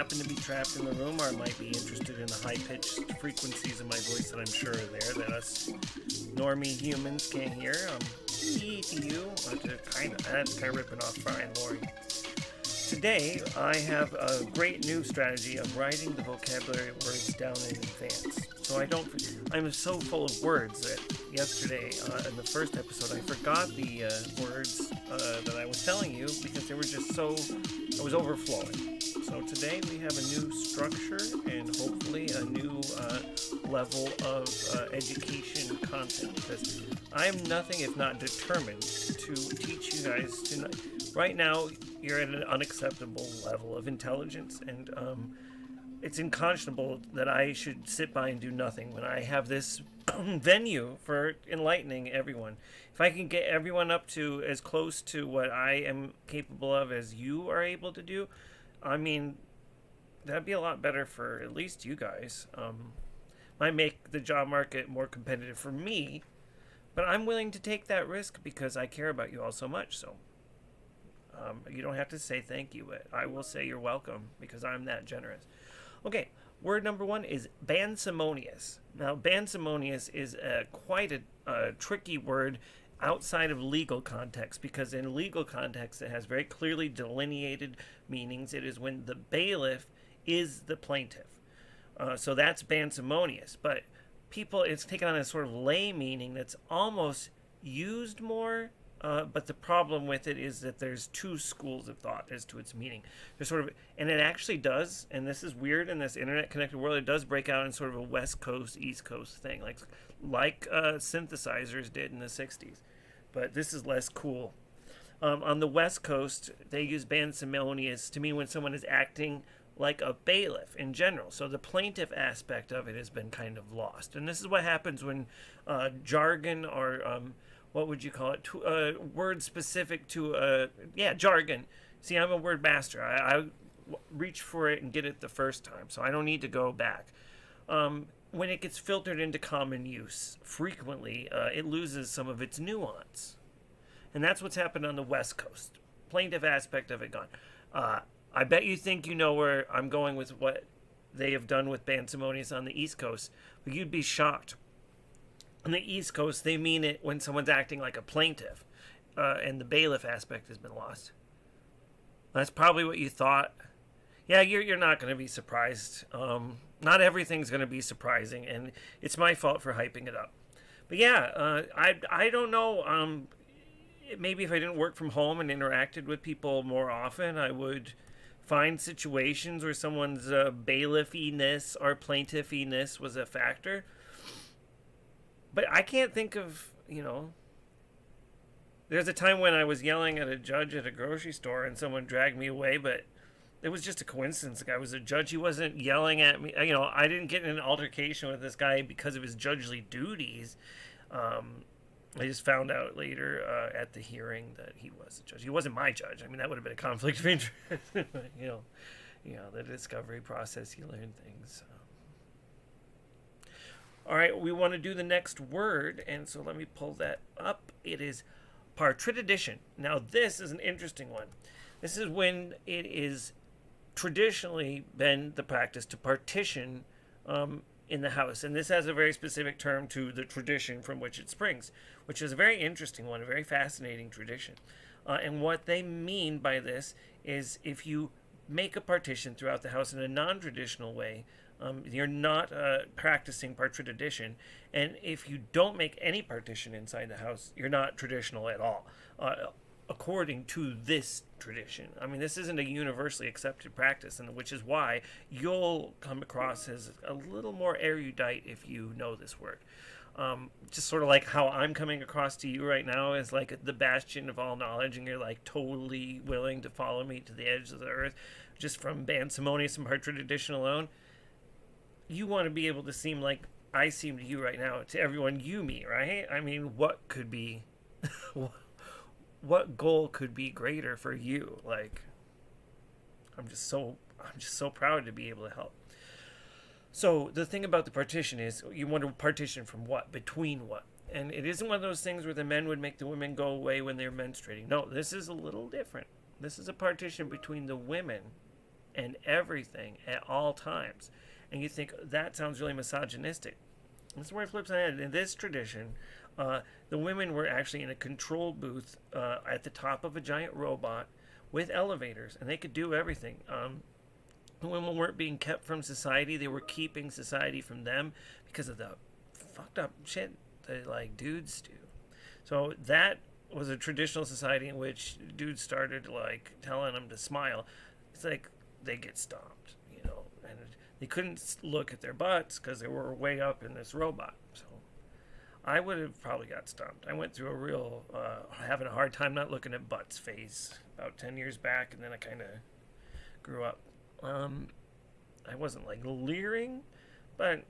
happen to be trapped in the room or might be interested in the high-pitched frequencies of my voice that I'm sure are there that us normie humans can't hear. To you, that's kind of ripping off Brian Laurie. Today, I have a great new strategy of writing the vocabulary words down in advance. So I'm so full of words that yesterday, in the first episode, I forgot the words that I was telling you because they were just I was overflowing. So today we have a new structure and hopefully a new level of education content, because I am nothing if not determined to teach you guys tonight. Right now, you're at an unacceptable level of intelligence, and it's unconscionable that I should sit by and do nothing when I have this venue for enlightening everyone. If I can get everyone up to as close to what I am capable of as you are able to do, I mean, that'd be a lot better for at least you guys. Might make the job market more competitive for me, but I'm willing to take that risk because I care about you all so much. So you don't have to say thank you, but I will say you're welcome because I'm that generous. Okay, word number 1 is Bansimonious. Now, Bansimonious is quite a tricky word outside of legal context, because in legal context it has very clearly delineated meanings. It is when the bailiff is the plaintiff. So that's Bansimonious. But it's taken on a sort of lay meaning that's almost used more. But the problem with it is that there's two schools of thought as to its meaning. There's and it actually does, and this is weird in this internet-connected world, it does break out in sort of a West Coast, East Coast thing, like synthesizers did in the 60s. But this is less cool. On the West Coast, they use Bansimonious to mean when someone is acting like a bailiff in general. So the plaintiff aspect of it has been kind of lost. And this is what happens when jargon or... what would you call it? Words specific to, jargon. See, I'm a word master. I reach for it and get it the first time, so I don't need to go back. When it gets filtered into common use, frequently, it loses some of its nuance. And that's what's happened on the West Coast. Plaintiff aspect of it gone. I bet you think you know where I'm going with what they have done with Bansimonious on the East Coast, but you'd be shocked. On the East Coast, they mean it when someone's acting like a plaintiff, and the bailiff aspect has been lost. That's probably what you thought. Yeah, you're not going to be surprised. Not everything's going to be surprising, and it's my fault for hyping it up. But yeah, I don't know. Maybe if I didn't work from home and interacted with people more often, I would find situations where someone's bailiffiness or plaintiffiness was a factor. But I can't think of, there's a time when I was yelling at a judge at a grocery store and someone dragged me away, but it was just a coincidence. The guy was a judge. He wasn't yelling at me. I didn't get in an altercation with this guy because of his judgely duties. I just found out later at the hearing that he was a judge. He wasn't my judge. I mean, that would have been a conflict of interest. The discovery process, you learn things. All right, we want to do the next word, and so let me pull that up. It is Partritidition. Now, this is an interesting one. This is when it is traditionally been the practice to partition in the house, and this has a very specific term to the tradition from which it springs, which is a very interesting one, a very fascinating tradition. And what they mean by this is if you make a partition throughout the house in a non-traditional way, you're not practicing Partritidition, and if you don't make any partition inside the house, you're not traditional at all, according to this tradition. I mean, this isn't a universally accepted practice, and which is why you'll come across as a little more erudite if you know this word. Just sort of like how I'm coming across to you right now as like the bastion of all knowledge, and you're like totally willing to follow me to the edge of the earth just from Bansimonious and Partritidition alone. You want to be able to seem like I seem to you right now, to everyone you meet, right? I mean, what could be, what goal could be greater for you? Like, I'm just so proud to be able to help. So the thing about the partition is, you want to partition from what? Between what? And it isn't one of those things where the men would make the women go away when they're menstruating. No, this is a little different. This is a partition between the women and everything at all times. And you think, that sounds really misogynistic. This is where it flips on it. In this tradition, the women were actually in a control booth at the top of a giant robot with elevators, and they could do everything. The women weren't being kept from society. They were keeping society from them because of the fucked up shit that, like, dudes do. So that was a traditional society in which dudes started, like, telling them to smile. It's like they get stomped, you know, and they couldn't look at their butts because they were way up in this robot. So I would have probably got stomped. I went through a real having a hard time not looking at butts phase about 10 years back, and then I kind of grew up. I wasn't, like, leering, but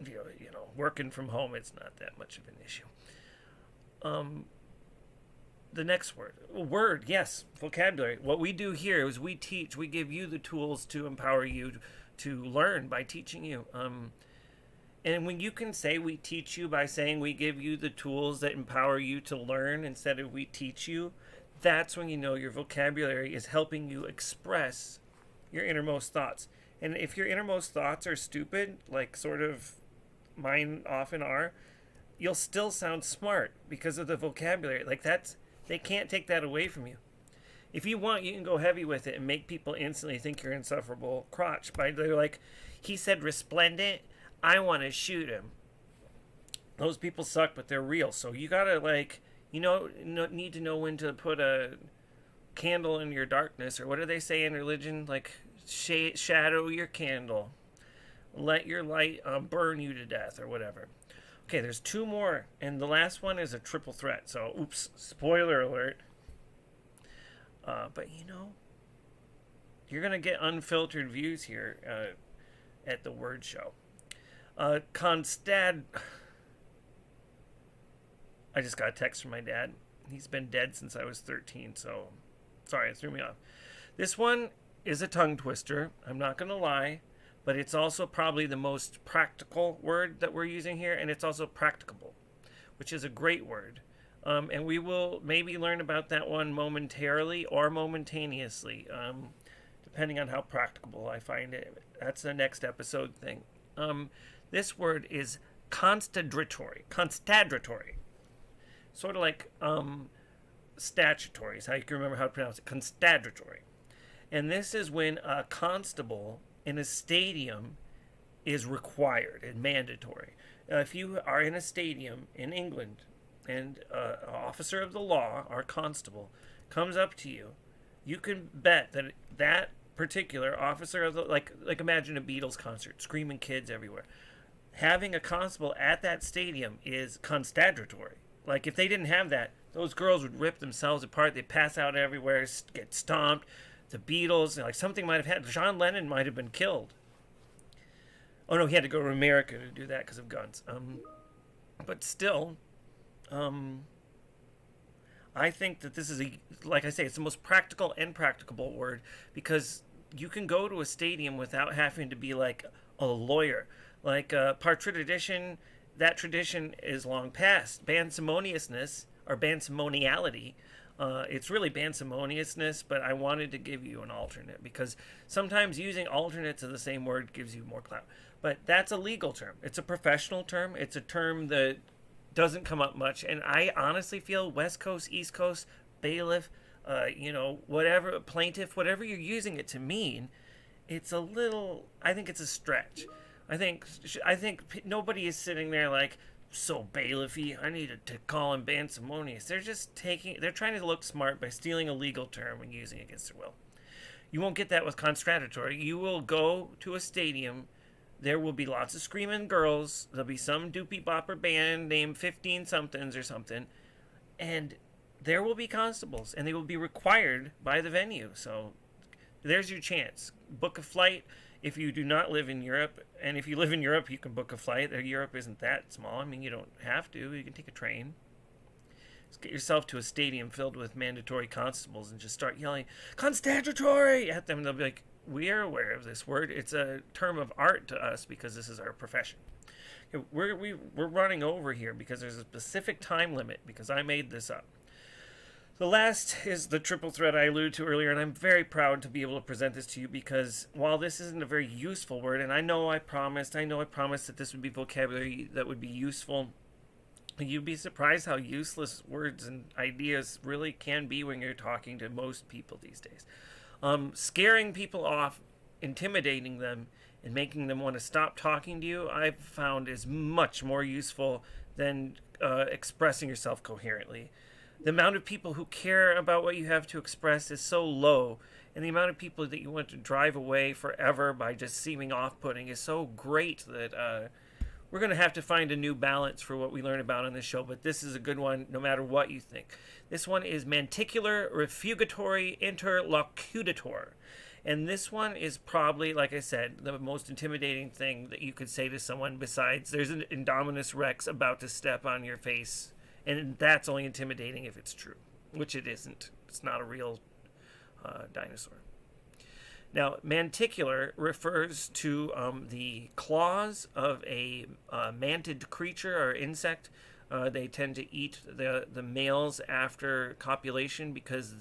you know, working from home, it's not that much of an issue. The next word, yes, vocabulary. What we do here is we teach. We give you the tools to empower you to learn by teaching you. And when you can say we teach you by saying we give you the tools that empower you to learn instead of we teach you, that's when you know your vocabulary is helping you express your innermost thoughts. And if your innermost thoughts are stupid, like sort of mine often are, you'll still sound smart because of the vocabulary. Like, they can't take that away from you. If you want, you can go heavy with it and make people instantly think you're insufferable crotch. They're like, he said resplendent, I want to shoot him. Those people suck, but they're real. So you gotta, like, need to know when to put a candle in your darkness, or what do they say in religion? Like, shadow your candle. Let your light burn you to death, or whatever. Okay, there's two more, and the last one is a triple threat. So, oops, spoiler alert. But, you're going to get unfiltered views here at the word show. I just got a text from my dad. He's been dead since I was 13, so sorry, it threw me off. This one is a tongue twister. I'm not going to lie. But it's also probably the most practical word that we're using here, and it's also practicable, which is a great word. And we will maybe learn about that one momentarily or momentaneously, depending on how practicable I find it. That's the next episode thing. This word is Constadritory. Sort of like statutory is how you can remember how to pronounce it. Constadritory. And this is when a constable in a stadium is required and mandatory. If you are in a stadium in England and an officer of the law, our constable, comes up to you, you can bet that that particular officer of the, like imagine a Beatles concert, screaming kids everywhere. Having a constable at that stadium is constadritory. Like, if they didn't have that, those girls would rip themselves apart. They'd pass out everywhere, get stomped. The Beatles, like, something might have happened. John Lennon might have been killed. Oh no, he had to go to America to do that because of guns. But still, I think that this is like I say, it's the most practical and practicable word, because you can go to a stadium without having to be like a lawyer. Like Partritidition, that tradition is long past. Bansimoniousness or bansimoniality. It's really bansimoniousness, but I wanted to give you an alternate because sometimes using alternates of the same word gives you more clout. But that's a legal term. It's a professional term. It's a term that doesn't come up much. And I honestly feel West Coast, East Coast, bailiff, whatever, plaintiff, whatever you're using it to mean, it's a little, I think it's a stretch. I think nobody is sitting there like, so bailiffy, I needed to call him Bansimonious. They're trying to look smart by stealing a legal term and using it against their will. You won't get that with Constadritory. You will go to a stadium, there will be lots of screaming girls, there'll be some doopy bopper band named 15 somethings or something, and there will be constables, and they will be required by the venue. So there's your chance. Book a flight. If you do not live in Europe, and if you live in Europe, you can book a flight. Europe isn't that small. I mean, you don't have to. You can take a train. Just get yourself to a stadium filled with mandatory constables and just start yelling, Constadritory! At them. They'll be like, we are aware of this word. It's a term of art to us because this is our profession. We're running over here because there's a specific time limit because I made this up. The last is the triple threat I alluded to earlier, and I'm very proud to be able to present this to you because while this isn't a very useful word, and I know I promised that this would be vocabulary that would be useful, you'd be surprised how useless words and ideas really can be when you're talking to most people these days. Scaring people off, intimidating them, and making them want to stop talking to you, I've found is much more useful than expressing yourself coherently. The amount of people who care about what you have to express is so low, and the amount of people that you want to drive away forever by just seeming off-putting is so great that we're going to have to find a new balance for what we learn about on this show, but this is a good one no matter what you think. This one is Manticular Refugatory Interlocunditor. And this one is probably, like I said, the most intimidating thing that you could say to someone besides there's an Indominus Rex about to step on your face. And that's only intimidating if it's true, which it isn't. It's not a real dinosaur. Now, manticular refers to the claws of a mantid creature or insect. They tend to eat the males after copulation because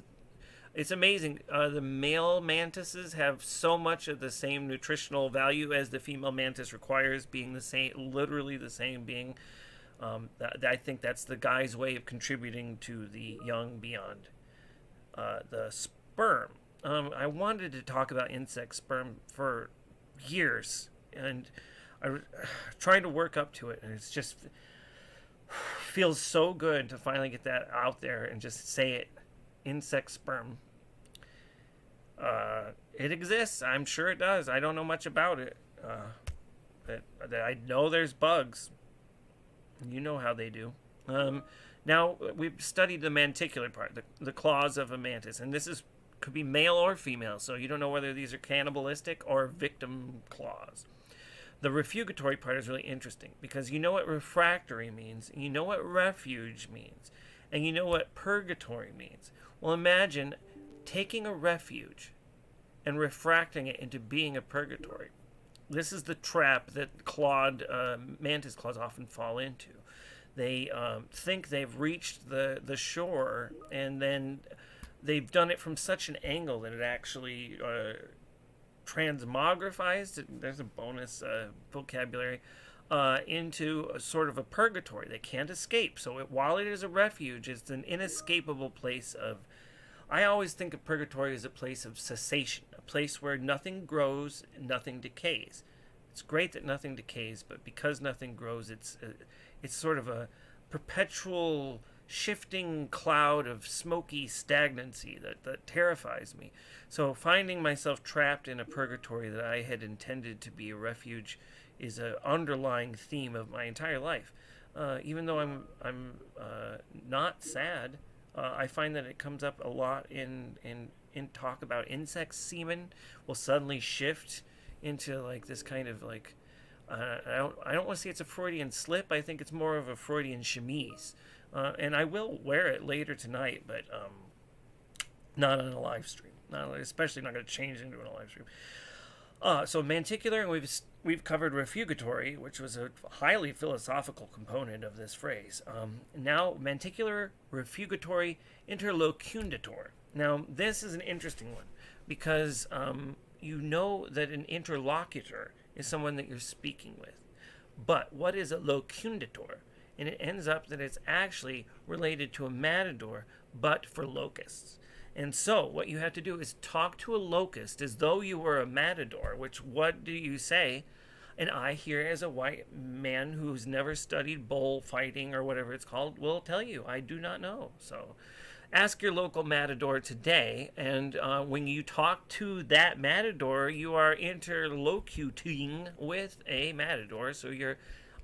it's amazing. The male mantises have so much of the same nutritional value as the female mantis requires, being the same, literally the same being. I think that's the guy's way of contributing to the young beyond. The sperm. I wanted to talk about insect sperm for years, and I'm trying to work up to it, and it's just feels so good to finally get that out there and just say it. Insect sperm. It exists. I'm sure it does. I don't know much about it. But I know there's bugs. You know how they do. Now, we've studied the manticular part, the claws of a mantis, and this could be male or female, so you don't know whether these are cannibalistic or victim claws. The refugatory part is really interesting because you know what refractory means, you know what refuge means, and you know what purgatory means. Well, imagine taking a refuge and refracting it into being a purgatory. This is the trap that mantis claws often fall into. They think they've reached the shore, and then they've done it from such an angle that it actually transmogrifies, there's a bonus vocabulary, into a sort of a purgatory. They can't escape. So while it is a refuge, it's an inescapable place of... I always think of purgatory as a place of cessation, a place where nothing grows, nothing decays. It's great that nothing decays, but because nothing grows, it's sort of a perpetual shifting cloud of smoky stagnancy that terrifies me. So finding myself trapped in a purgatory that I had intended to be a refuge is an underlying theme of my entire life. Even though I'm not sad, I find that it comes up a lot in talk about insect semen will suddenly shift into like this kind of like I don't want to say it's a Freudian slip. I think it's more of a Freudian chemise, and I will wear it later tonight, but not on a live stream. Especially not going to change into a live stream. So manticular, and we've covered refugatory, which was a highly philosophical component of this phrase. Now, manticular refugatory interlocunditor. Now, this is an interesting one because you know that an interlocutor is someone that you're speaking with. But what is a locunditor? And it ends up that it's actually related to a matador, but for locusts. And so what you have to do is talk to a locust as though you were a matador, which what do you say? And I here, as a white man who's never studied bullfighting or whatever it's called, will tell you, I do not know. So ask your local matador today, and when you talk to that matador, you are interlocuting with a matador, so you're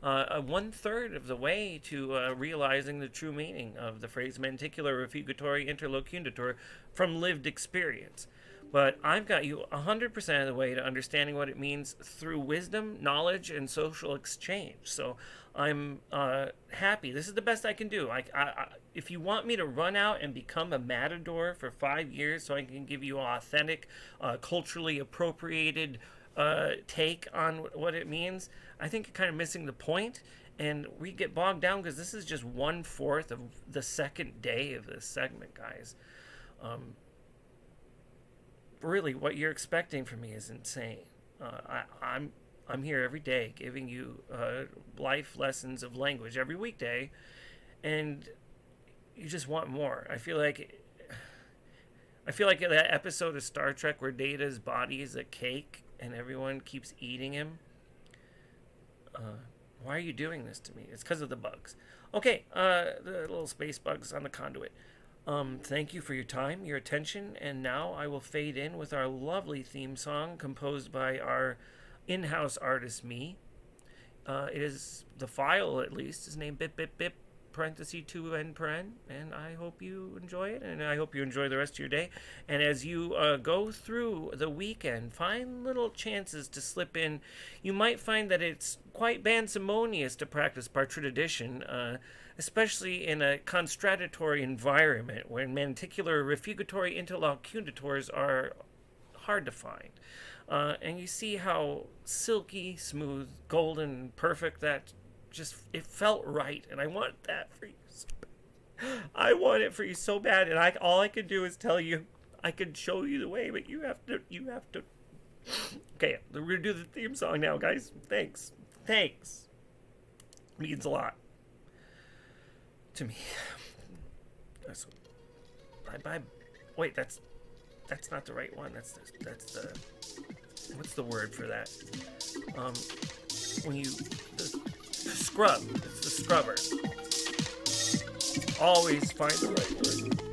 1/3 of the way to realizing the true meaning of the phrase manticular refugatory interlocunditor from lived experience. But I've got you 100% of the way to understanding what it means through wisdom, knowledge, and social exchange. So I'm happy. This is the best I can do. If you want me to run out and become a matador for 5 years so I can give you an authentic, culturally appropriated take on what it means, I think you're kind of missing the point. And we get bogged down because this is just 1/4 of the second day of this segment, guys. Really, what you're expecting from me is insane. I'm here every day giving you life lessons of language every weekday, and you just want more. I feel like that episode of Star Trek where Data's body is a cake and everyone keeps eating him. Why are you doing this to me? It's because of the bugs. Okay, the little space bugs on the conduit. Thank you for your time, your attention, and now I will fade in with our lovely theme song composed by our in-house artist, me. It is, the file at least, is named Bip Bip Bip, parenthesis 2N paren, and I hope you enjoy it, and I hope you enjoy the rest of your day. And as you go through the weekend, find little chances to slip in. You might find that it's quite Bansimonious to practice Partritidition, especially in a Constadritory environment where Manticular Refugatory Interlocundators are hard to find. And you see how silky, smooth, golden, perfect that just, it felt right, and I want that for you so bad. I want it for you so bad, and all I could do is tell you, I could show you the way, but you have to. Okay, we're gonna do the theme song now, guys. Thanks. Means a lot to me. Bye. Wait, that's not the right one. That's the what's the word for that? When you scrub. It's the scrubber. Always find the right word.